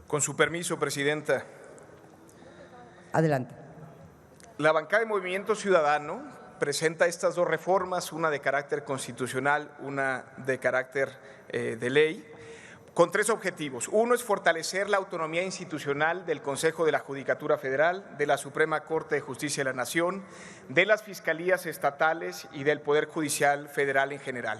Con su permiso, presidenta. Adelante. La bancada de Movimiento Ciudadano presenta estas dos reformas, una de carácter constitucional, una de carácter de ley, con tres objetivos. Uno es fortalecer la autonomía institucional del Consejo de la Judicatura Federal, de la Suprema Corte de Justicia de la Nación, de las fiscalías estatales y del Poder Judicial Federal en general.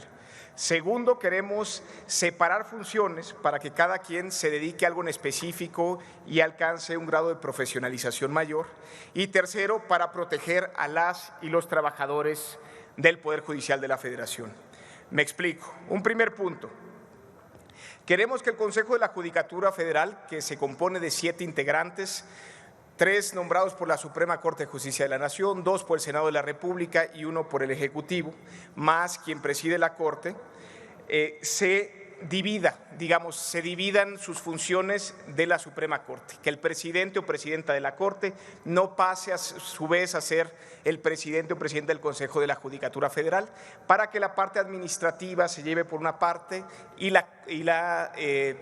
Segundo, queremos separar funciones para que cada quien se dedique a algo en específico y alcance un grado de profesionalización mayor. Y tercero, para proteger a las y los trabajadores del Poder Judicial de la Federación. Me explico. Un primer punto. Queremos que el Consejo de la Judicatura Federal, que se compone de 7 integrantes, 3 nombrados por la Suprema Corte de Justicia de la Nación, 2 por el Senado de la República y 1 por el Ejecutivo, más quien preside la Corte, se dividan sus funciones de la Suprema Corte, que el presidente o presidenta de la Corte no pase a su vez a ser el presidente o presidenta del Consejo de la Judicatura Federal, para que la parte administrativa se lleve por una parte y la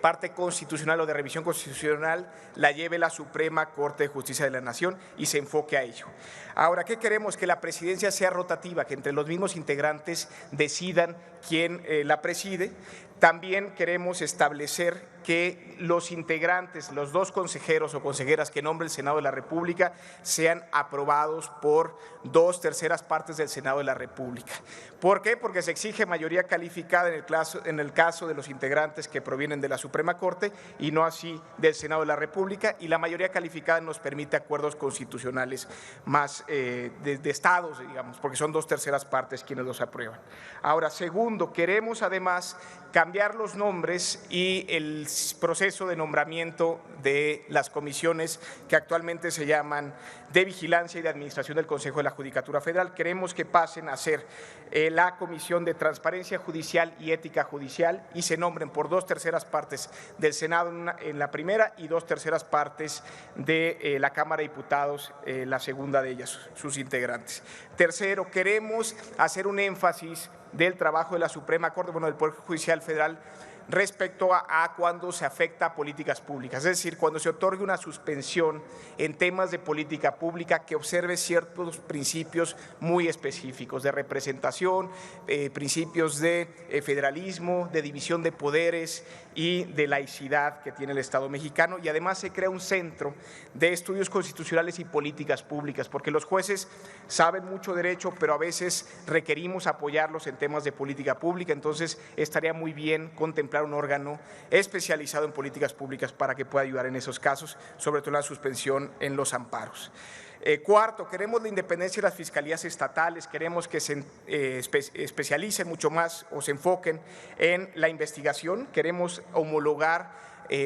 parte constitucional o de revisión constitucional la lleve la Suprema Corte de Justicia de la Nación y se enfoque a ello. Ahora, ¿qué queremos? Que la presidencia sea rotativa, que entre los mismos integrantes decidan quién la preside. También queremos establecer que los integrantes, los 2 consejeros o consejeras que nombre el Senado de la República sean aprobados por 2/3 partes del Senado de la República. ¿Por qué? Porque se exige mayoría calificada en el caso de los integrantes que provienen de la Suprema Corte y no así del Senado de la República, y la mayoría calificada nos permite acuerdos constitucionales más de estados, digamos, porque son 2/3 partes quienes los aprueban. Ahora, segundo, queremos además cambiar los nombres y el proceso de nombramiento de las comisiones que actualmente se llaman de vigilancia y de administración del Consejo de la Judicatura Federal. Queremos que pasen a ser la Comisión de Transparencia Judicial y Ética Judicial y se nombren por 2/3 partes del Senado en la primera y 2/3 partes de la Cámara de Diputados, la segunda de ellas, sus integrantes. Tercero, queremos hacer un énfasis del trabajo de la Suprema Corte, del Poder Judicial Federal, respecto a cuando se afecta a políticas públicas, es decir, cuando se otorgue una suspensión en temas de política pública, que observe ciertos principios muy específicos de representación, principios de federalismo, de división de poderes y de laicidad que tiene el Estado mexicano, y además se crea un centro de estudios constitucionales y políticas públicas, porque los jueces saben mucho derecho, pero a veces requerimos apoyarlos en temas de política pública, entonces estaría muy bien contemplar un órgano especializado en políticas públicas para que pueda ayudar en esos casos, sobre todo la suspensión en los amparos. Cuarto, queremos la independencia de las fiscalías estatales, queremos que se especialicen mucho más o se enfoquen en la investigación, queremos homologar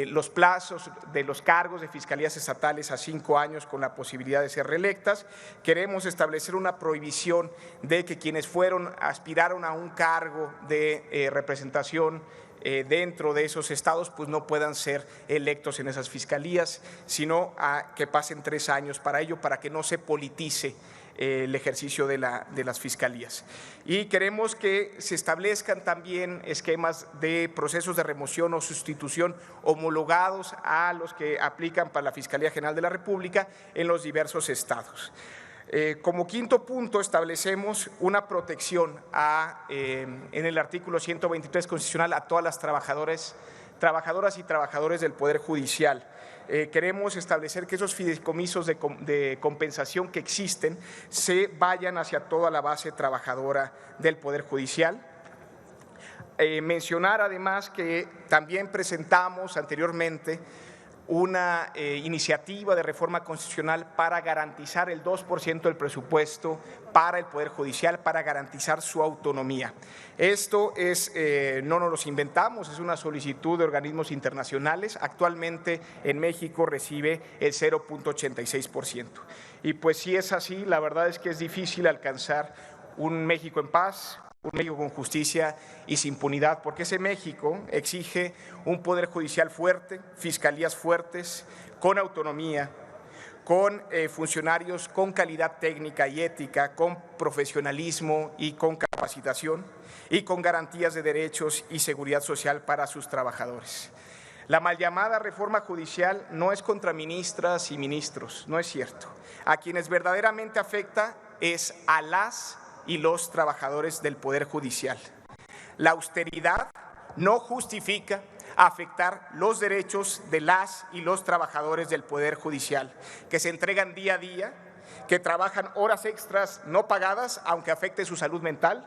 los plazos de los cargos de fiscalías estatales a 5 años con la posibilidad de ser reelectas. Queremos establecer una prohibición de que quienes aspiraron a un cargo de representación dentro de esos estados, pues no puedan ser electos en esas fiscalías, sino a que pasen 3 años para ello, para que no se politice el ejercicio de las fiscalías. Y queremos que se establezcan también esquemas de procesos de remoción o sustitución homologados a los que aplican para la Fiscalía General de la República en los diversos estados. Como quinto punto, establecemos una protección en el artículo 123 constitucional a todas las trabajadoras y trabajadores del Poder Judicial. Queremos establecer que esos fideicomisos de compensación que existen se vayan hacia toda la base trabajadora del Poder Judicial. Mencionar además que también presentamos anteriormente una iniciativa de reforma constitucional para garantizar el 2% del presupuesto para el Poder Judicial, para garantizar su autonomía. Esto no nos lo inventamos, es una solicitud de organismos internacionales. Actualmente en México recibe el 0.86%. Y pues si es así, la verdad es que es difícil alcanzar un México en paz, un México con justicia y sin impunidad, porque ese México exige un poder judicial fuerte, fiscalías fuertes, con autonomía, con funcionarios con calidad técnica y ética, con profesionalismo y con capacitación y con garantías de derechos y seguridad social para sus trabajadores. La mal llamada reforma judicial no es contra ministras y ministros, no es cierto. A quienes verdaderamente afecta es a las y los trabajadores del Poder Judicial. La austeridad no justifica afectar los derechos de las y los trabajadores del Poder Judicial, que se entregan día a día, que trabajan horas extras no pagadas, aunque afecte su salud mental,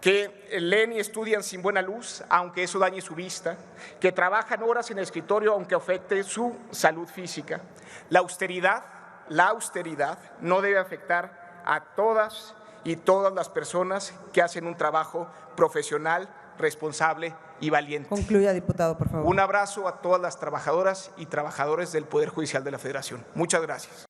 que leen y estudian sin buena luz, aunque eso dañe su vista, que trabajan horas en el escritorio, aunque afecte su salud física. La austeridad no debe afectar a todas y todas las personas que hacen un trabajo profesional, responsable y valiente. Concluya, diputado, por favor. Un abrazo a todas las trabajadoras y trabajadores del Poder Judicial de la Federación. Muchas gracias.